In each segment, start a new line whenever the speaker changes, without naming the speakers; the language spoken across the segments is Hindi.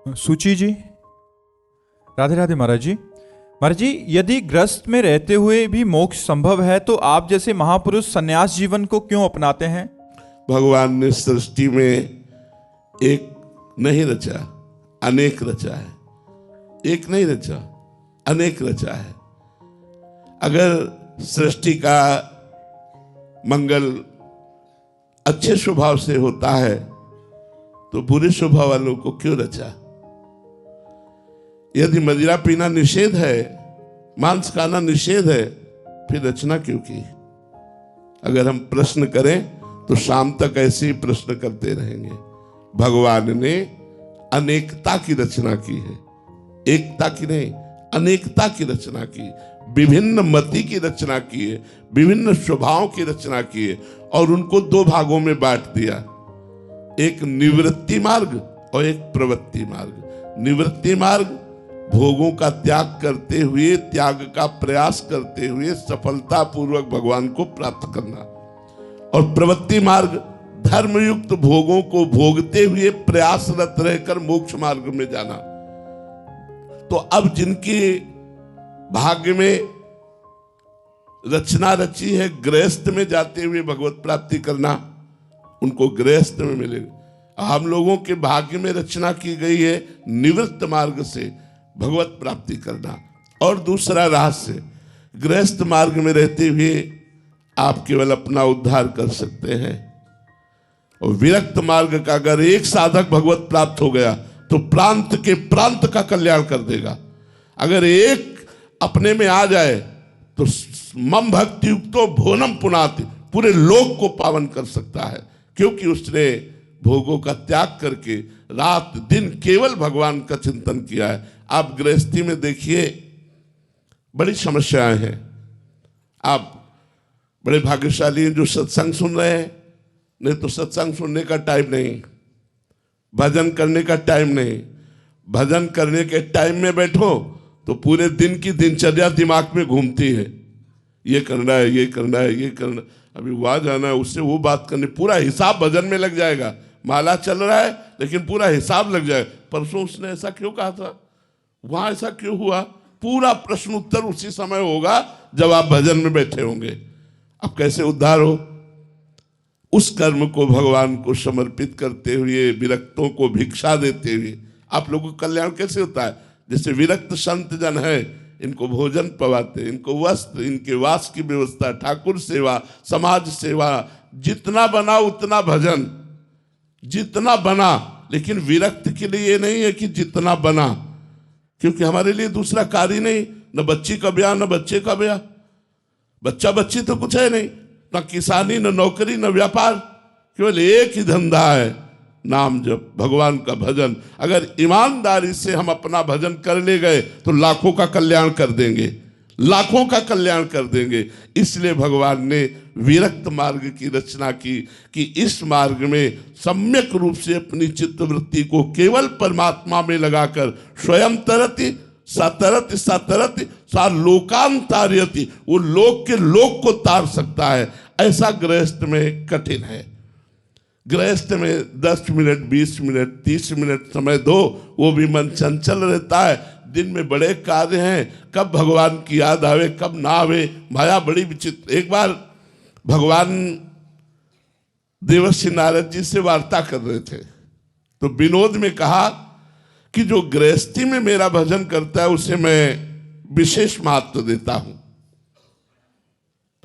सूची जी, राधे राधे महाराज जी। महाराज जी, यदि ग्रस्त में रहते हुए भी मोक्ष संभव है तो आप जैसे महापुरुष संन्यास जीवन को क्यों अपनाते हैं?
भगवान ने सृष्टि में एक नहीं रचा, अनेक रचा है। एक नहीं रचा, अनेक रचा है। अगर सृष्टि का मंगल अच्छे स्वभाव से होता है तो बुरे स्वभाव वालों को क्यों रचा? यदि मदिरा पीना निषेध है, मांस खाना निषेध है, फिर रचना क्यों की? अगर हम प्रश्न करें तो शाम तक ऐसे ही प्रश्न करते रहेंगे। भगवान ने अनेकता की रचना की है, एकता की नहीं, अनेकता की रचना की, विभिन्न मति की रचना की है, विभिन्न स्वभाव की रचना की है और उनको दो भागों में बांट दिया, एक निवृत्ति मार्ग और एक प्रवृत्ति मार्ग। निवृत्ति मार्ग भोगों का त्याग करते हुए, त्याग का प्रयास करते हुए सफलता पूर्वक भगवान को प्राप्त करना, और प्रवृत्ति मार्ग धर्मयुक्त भोगों को भोगते हुए प्रयासरत रहकर मोक्ष मार्ग में जाना। तो अब जिनके भाग्य में रचना रची है गृहस्थ में जाते हुए भगवत प्राप्ति करना, उनको गृहस्थ में मिलेगा। हम लोगों के भाग्य में रचना की गई है निवृत्त मार्ग से भगवत प्राप्ति करना। और दूसरा रहस्य, गृहस्थ मार्ग में रहते हुए आप केवल अपना उद्धार कर सकते हैं, और विरक्त मार्ग का अगर एक साधक भगवत प्राप्त हो गया तो प्रांत के प्रांत का कल्याण कर देगा। अगर एक अपने में आ जाए तो मम भक्ति युक्तो भोनम पुनाति, पूरे लोक को पावन कर सकता है, क्योंकि उसने भोगों का त्याग करके रात दिन केवल भगवान का चिंतन किया है। आप गृहस्थी में देखिए बड़ी समस्याएं हैं। आप बड़े भाग्यशाली हैं जो सत्संग सुन रहे हैं, नहीं तो सत्संग सुनने का टाइम नहीं, भजन करने का टाइम नहीं। भजन करने के टाइम में बैठो तो पूरे दिन की दिनचर्या दिमाग में घूमती है, ये करना है, ये करना है, ये करना, अभी वहां जाना है, उससे वो बात करनी, पूरा हिसाब भजन में लग जाएगा। माला चल रहा है लेकिन पूरा हिसाब लग जाए, परसों उसने ऐसा क्यों कहा था, वहां ऐसा क्यों हुआ, पूरा प्रश्न उत्तर उसी समय होगा जब आप भजन में बैठे होंगे। अब कैसे उद्धार हो? उस कर्म को भगवान को समर्पित करते हुए, विरक्तों को भिक्षा देते हुए आप लोगों का कल्याण कैसे होता है? जैसे विरक्त संत जन है, इनको भोजन पवाते, इनको वस्त्र, इनके वास की व्यवस्था, ठाकुर सेवा, समाज सेवा, जितना बना उतना भजन, जितना बना। लेकिन विरक्त के लिए ये नहीं है कि जितना बना, क्योंकि हमारे लिए दूसरा कार्य नहीं, न बच्ची का ब्याह न बच्चे का ब्याह, बच्चा बच्ची तो कुछ है नहीं, न किसानी न नौकरी न व्यापार, केवल एक ही धंधा है, नाम जप, भगवान का भजन। अगर ईमानदारी से हम अपना भजन कर ले गए तो लाखों का कल्याण कर देंगे, लाखों का कल्याण कर देंगे। इसलिए भगवान ने विरक्त मार्ग की रचना की कि इस मार्ग में सम्यक रूप से अपनी चित्तवृत्ति को केवल परमात्मा में लगाकर स्वयं तरति सतरति सतरति सा लोकांतार्यति, वो लोक के लोक को तार सकता है। ऐसा गृहस्थ में कठिन है। गृहस्थ में 10 मिनट 20 मिनट 30 मिनट समय दो, वो भी मन चंचल रहता है। दिन में बड़े कार्य हैं, कब भगवान की याद आवे कब ना आवे, माया बड़ी विचित्र। एक बार भगवान देवर्षि नारद जी से वार्ता कर रहे थे तो विनोद में कहा कि जो गृहस्थी में मेरा भजन करता है उसे मैं विशेष महत्व देता हूं।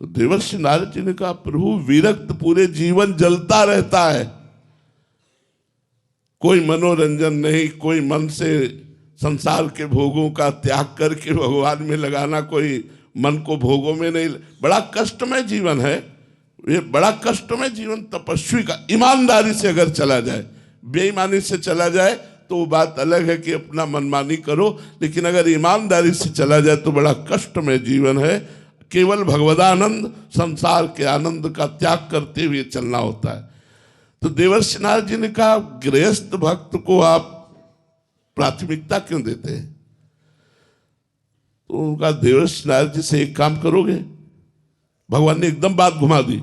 तो देवर्षि नारद जी ने कहा, प्रभु विरक्त पूरे जीवन जलता रहता है, कोई मनोरंजन नहीं, कोई मन से संसार के भोगों का त्याग करके भगवान में लगाना, कोई मन को भोगों में नहीं, बड़ा कष्टमय जीवन है ये, बड़ा कष्टमय जीवन तपस्वी का। ईमानदारी से अगर चला जाए, बेईमानी से चला जाए तो वो बात अलग है कि अपना मनमानी करो, लेकिन अगर ईमानदारी से चला जाए तो बड़ा कष्टमय जीवन है। केवल भगवदानंद, संसार के आनंद का त्याग करते हुए चलना होता है। तो देवर्षि नारद जी ने कहा, गृहस्थ भक्त को आप प्राथमिकता क्यों देते हैं? तो उनका, देवर्षि नारद जी से एक काम करोगे? भगवान ने एकदम बात घुमा दी।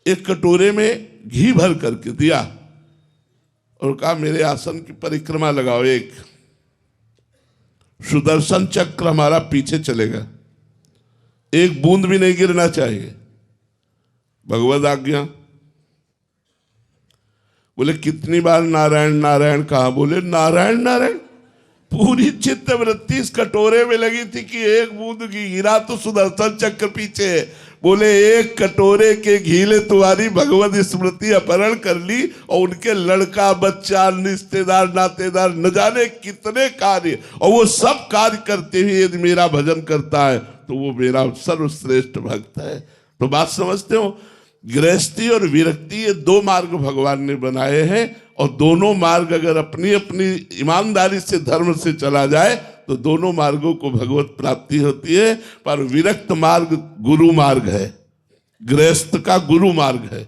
एक कटोरे में घी भर करके दिया और कहा मेरे आसन की परिक्रमा लगाओ, एक सुदर्शन चक्र हमारा पीछे चलेगा, एक बूंद भी नहीं गिरना चाहिए, भगवद आज्ञा। बोले कितनी बार नारायण नारायण कहा? बोले नारायण नारायण। पूरी चित्त वृत्ति इस कटोरे में लगी थी कि एक बूंद की गिरा तो सुदर्शन चक्र पीछे है। बोले एक कटोरे के घी ने तुम्हारी भगवत स्मृति अपहरण कर ली और उनके लड़का बच्चा रिश्तेदार नातेदार न जाने कितने कार्य, और वो सब कार्य करते हुए यदि मेरा भजन करता है तो वो मेरा सर्वश्रेष्ठ भक्त है। तो बात समझते हो? गृहस्थी और विरक्ति ये दो मार्ग भगवान ने बनाए हैं, और दोनों मार्ग अगर अपनी अपनी ईमानदारी से धर्म से चला जाए तो दोनों मार्गों को भगवत प्राप्ति होती है। पर विरक्त मार्ग गुरु मार्ग है, गृहस्थ का गुरु मार्ग है।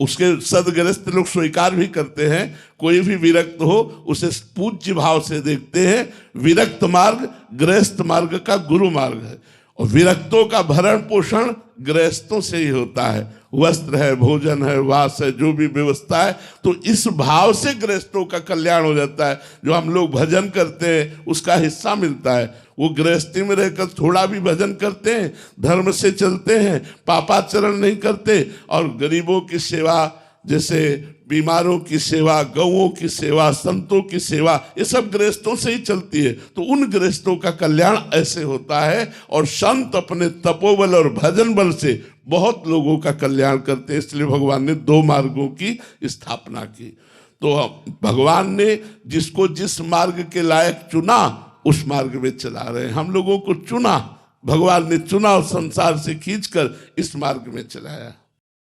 उसके सदगृहस्थ लोग स्वीकार भी करते हैं, कोई भी विरक्त हो उसे पूज्य भाव से देखते हैं। विरक्त मार्ग गृहस्थ मार्ग का गुरु मार्ग है, और विरक्तों का भरण पोषण गृहस्थों से ही होता है। वस्त्र है, भोजन है, वास है, जो भी व्यवस्था है, तो इस भाव से गृहस्थों का कल्याण हो जाता है। जो हम लोग भजन करते हैं उसका हिस्सा मिलता है। वो गृहस्थी में रहकर थोड़ा भी भजन करते हैं, धर्म से चलते हैं, पापाचरण नहीं करते, और गरीबों की सेवा, जैसे बीमारों की सेवा, गौओं की सेवा, संतों की सेवा, ये सब गृहस्थों से ही चलती है। तो उन गृहस्थों का कल्याण ऐसे होता है, और संत अपने तपोबल और भजन बल से बहुत लोगों का कल्याण करते हैं। इसलिए भगवान ने दो मार्गों की स्थापना की। तो भगवान ने जिसको जिस मार्ग के लायक चुना उस मार्ग में चला रहे हैं। हम लोगों को चुना, भगवान ने चुना और संसार से खींचकर इस मार्ग में चलाया।